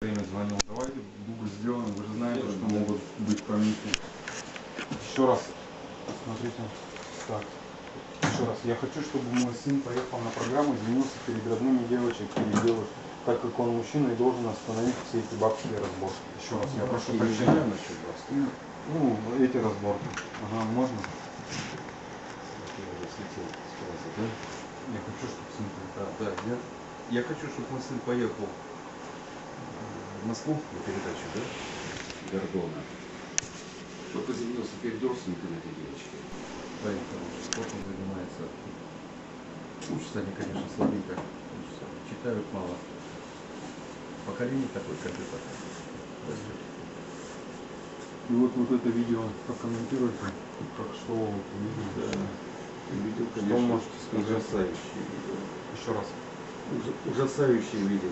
время звонил. Давайте дубль сделаем. Вы же знаете, что могут быть помехи. Еще раз. Смотрите. Так. Еще раз. Я хочу, чтобы мой сын поехал на программу, извинился перед родными девочек, перед девушкой, так как он мужчина и должен остановить все эти бабские разборки. Еще раз. Я прошу прощения насчет бабских. Ну, эти разборки. Ага, можно? Я хочу, чтобы сын поехал. Да, я хочу, чтобы мой сын поехал в Москву на передачу, да? Гордона. Чтобы извинился перед родственниками этой девочки. Парень хороший, спортом занимается. Учатся они, конечно, слабенько. Учатся. Читают мало. Поколение такое, компьютер. И вот это видео прокомментируйте, как что вы увидели. Да. Видел, Что конечно, можете сказать? ужасающее видео. Еще раз. Ужасающее видео.